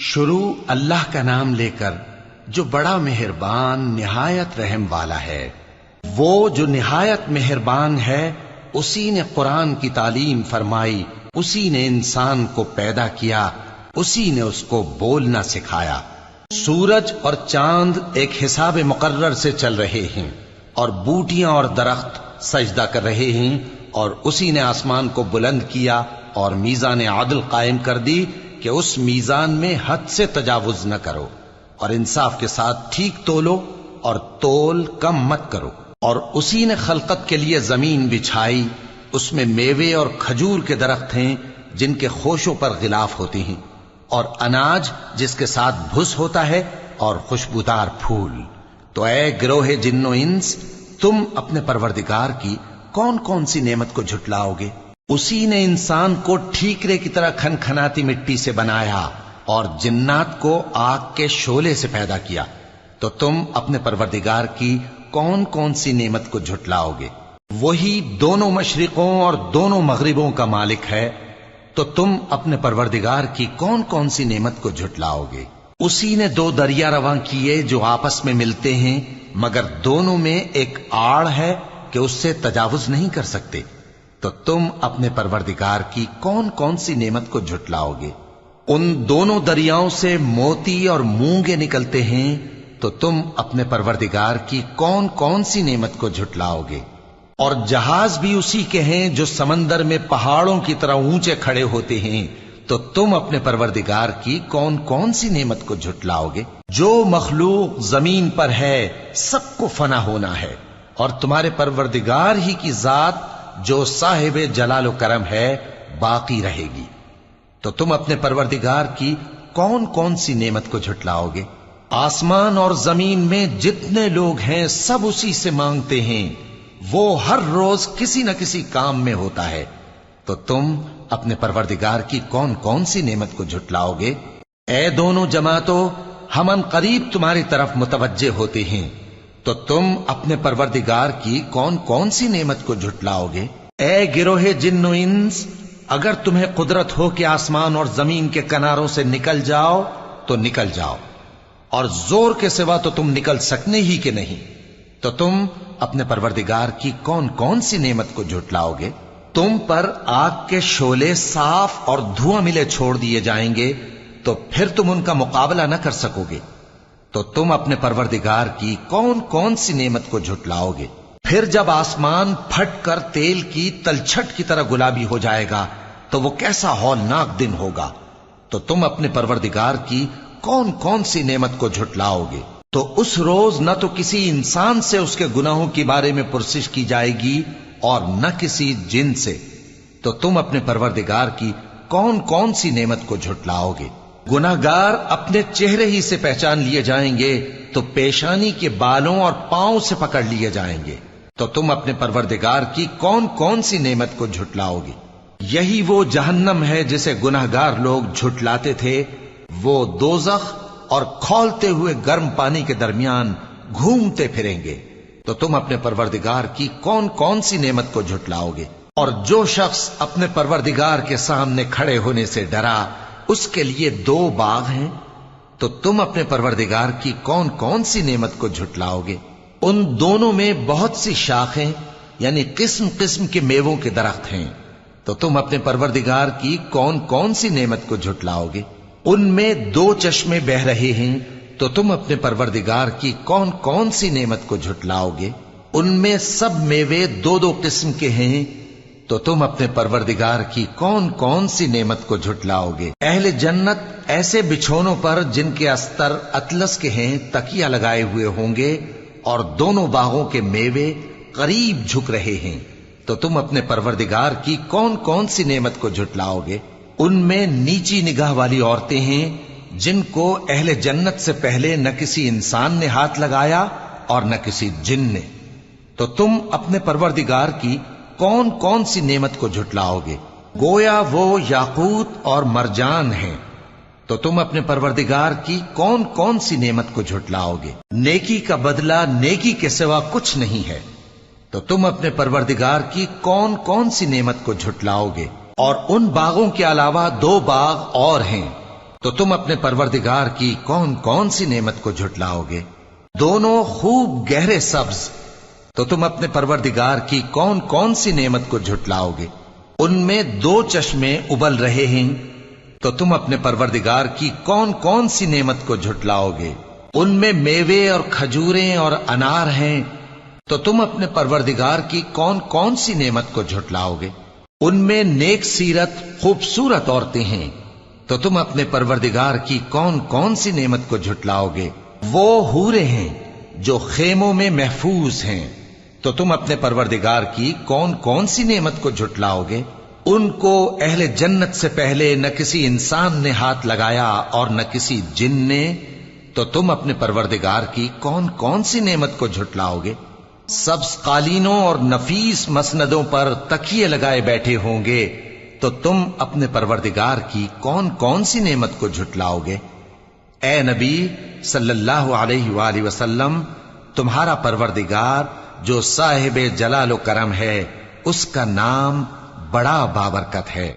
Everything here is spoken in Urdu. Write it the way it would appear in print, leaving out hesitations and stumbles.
شروع اللہ کا نام لے کر جو بڑا مہربان نہایت رحم والا ہے۔ وہ جو نہایت مہربان ہے، اسی نے قرآن کی تعلیم فرمائی، اسی نے انسان کو پیدا کیا، اسی نے اس کو بولنا سکھایا۔ سورج اور چاند ایک حساب مقرر سے چل رہے ہیں، اور بوٹیاں اور درخت سجدہ کر رہے ہیں، اور اسی نے آسمان کو بلند کیا اور میزان عدل قائم کر دی کہ اس میزان میں حد سے تجاوز نہ کرو، اور انصاف کے ساتھ ٹھیک تولو اور تول کم مت کرو۔ اور اسی نے خلقت کے لیے زمین بچھائی، اس میں میوے اور کھجور کے درخت ہیں جن کے خوشوں پر غلاف ہوتی ہیں، اور اناج جس کے ساتھ بھس ہوتا ہے، اور خوشبودار پھول۔ تو اے گروہ جن و انس، تم اپنے پروردگار کی کون کون سی نعمت کو جھٹلاؤ گے؟ اسی نے انسان کو ٹھیکرے کی طرح کھنکھناتی مٹی سے بنایا اور جنات کو آگ کے شعلے سے پیدا کیا، تو تم اپنے پروردگار کی کون کون سی نعمت کو جھٹلاؤ گے؟ وہی دونوں مشرقوں اور دونوں مغربوں کا مالک ہے، تو تم اپنے پروردگار کی کون کون سی نعمت کو جھٹلاؤ گے؟ اسی نے دو دریا رواں کیے جو آپس میں ملتے ہیں، مگر دونوں میں ایک آڑ ہے کہ اس سے تجاوز نہیں کر سکتے، تو تم اپنے پروردگار کی کون کون سی نعمت کو جھٹلاؤ گے؟ ان دونوں دریاؤں سے موتی اور مونگے نکلتے ہیں، تو تم اپنے پروردگار کی کون کون سی نعمت کو جھٹلاؤ گے؟ اور جہاز بھی اسی کے ہیں جو سمندر میں پہاڑوں کی طرح اونچے کھڑے ہوتے ہیں، تو تم اپنے پروردگار کی کون کون سی نعمت کو جھٹلاؤ گے؟ جو مخلوق زمین پر ہے سب کو فنا ہونا ہے، اور تمہارے پروردگار ہی کی ذات جو صاحب جلال و کرم ہے باقی رہے گی۔ تو تم اپنے پروردگار کی کون کون سی نعمت کو جھٹلاؤ گے؟ آسمان اور زمین میں جتنے لوگ ہیں سب اسی سے مانگتے ہیں، وہ ہر روز کسی نہ کسی کام میں ہوتا ہے، تو تم اپنے پروردگار کی کون کون سی نعمت کو جھٹلاؤ گے؟ اے دونوں جماعتوں، ہم ان قریب تمہاری طرف متوجہ ہوتے ہیں، تو تم اپنے پروردگار کی کون کون سی نعمت کو جھٹلاؤ گے؟ اے گروہ جن و انس، اگر تمہیں قدرت ہو کہ آسمان اور زمین کے کناروں سے نکل جاؤ تو نکل جاؤ، اور زور کے سوا تو تم نکل سکنے ہی کہ نہیں، تو تم اپنے پروردگار کی کون کون سی نعمت کو جھٹلاؤ گے؟ تم پر آگ کے شعلے صاف اور دھواں ملے چھوڑ دیے جائیں گے، تو پھر تم ان کا مقابلہ نہ کر سکو گے، تو تم اپنے پروردگار کی کون کون سی نعمت کو جھٹلاؤ گے؟ پھر جب آسمان پھٹ کر تیل کی تلچھٹ کی طرح گلابی ہو جائے گا تو وہ کیسا ہولناک دن ہوگا، تو تم اپنے پروردگار کی کون کون سی نعمت کو جھٹلاؤ گے؟ تو اس روز نہ تو کسی انسان سے اس کے گناہوں کے بارے میں پرسش کی جائے گی اور نہ کسی جن سے، تو تم اپنے پروردگار کی کون کون سی نعمت کو جھٹلاؤ گے؟ گناہگار اپنے چہرے ہی سے پہچان لیے جائیں گے تو پیشانی کے بالوں اور پاؤں سے پکڑ لیے جائیں گے، تو تم اپنے پروردگار کی کون کون سی نعمت کو جھٹلاؤ گے؟ یہی وہ جہنم ہے جسے گناہگار لوگ جھٹلاتے تھے، وہ دوزخ اور کھولتے ہوئے گرم پانی کے درمیان گھومتے پھریں گے، تو تم اپنے پروردگار کی کون کون سی نعمت کو جھٹلاؤ گے؟ اور جو شخص اپنے پروردگار کے سامنے کھڑے ہونے سے ڈرا، اس کے لیے دو باغ ہیں، تو تم اپنے پروردگار کی کون کون سی نعمت کو جھٹلاؤ گے؟ ان دونوں میں بہت سی شاخیں یعنی قسم قسم کے میووں کے درخت ہیں، تو تم اپنے پروردگار کی کون کون سی نعمت کو جھٹلاؤ گے؟ ان میں دو چشمے بہ رہے ہیں، تو تم اپنے پروردگار کی کون کون سی نعمت کو جھٹلاؤ گے؟ ان میں سب میوے دو دو قسم کے ہیں، تو تم اپنے پروردگار کی کون کون سی نعمت کو جھٹلاؤ گے؟ اہل جنت ایسے بچھونوں پر جن کے استر اطلس کے ہیں تکیہ لگائے ہوئے ہوں گے، اور دونوں باغوں کے میوے قریب جھک رہے ہیں، تو تم اپنے پروردگار کی کون کون سی نعمت کو جھٹلاؤ گے؟ ان میں نیچی نگاہ والی عورتیں ہیں جن کو اہل جنت سے پہلے نہ کسی انسان نے ہاتھ لگایا اور نہ کسی جن نے، تو تم اپنے پروردگار کی کون کون سی نعمت کو جھٹلاؤ گے؟ گویا وہ یاقوت اور مرجان ہیں، تو تم اپنے پروردگار کی کون کون سی نعمت کو جھٹلاؤ گے؟ نیکی کا بدلہ نیکی کے سوا کچھ نہیں ہے، تو تم اپنے پروردگار کی کون کون سی نعمت کو جھٹلاؤ گے؟ اور ان باغوں کے علاوہ دو باغ اور ہیں، تو تم اپنے پروردگار کی کون کون سی نعمت کو جھٹلاؤ گے؟ دونوں خوب گہرے سبز، تو تم اپنے پروردگار کی کون کون سی نعمت کو جھٹلاؤ گے؟ ان میں 2 چشمے ابل رہے ہیں، تو تم اپنے پروردگار کی کون کون سی نعمت کو جھٹلاؤ گے؟ ان میں میوے اور کھجوریں اور انار ہیں، تو تم اپنے پروردگار کی کون کون سی نعمت کو جھٹلاؤ گے؟ ان میں نیک سیرت خوبصورت عورتیں ہیں، تو تم اپنے پروردگار کی کون کون سی نعمت کو جھٹلاؤ گے؟ وہ حوریں ہیں جو خیموں میں محفوظ ہیں، تو تم اپنے پروردگار کی کون کون سی نعمت کو جھٹلاؤ گے؟ ان کو اہل جنت سے پہلے نہ کسی انسان نے ہاتھ لگایا اور نہ کسی جن نے، تو تم اپنے پروردگار کی کون کون سی نعمت کو جھٹلاؤ گے؟ سبز قالینوں اور نفیس مسندوں پر تکیے لگائے بیٹھے ہوں گے، تو تم اپنے پروردگار کی کون کون سی نعمت کو جھٹلاؤ گے؟ اے نبی صلی اللہ علیہ وآلہ وسلم، تمہارا پروردگار جو صاحب جلال و کرم ہے، اس کا نام بڑا بابرکت ہے۔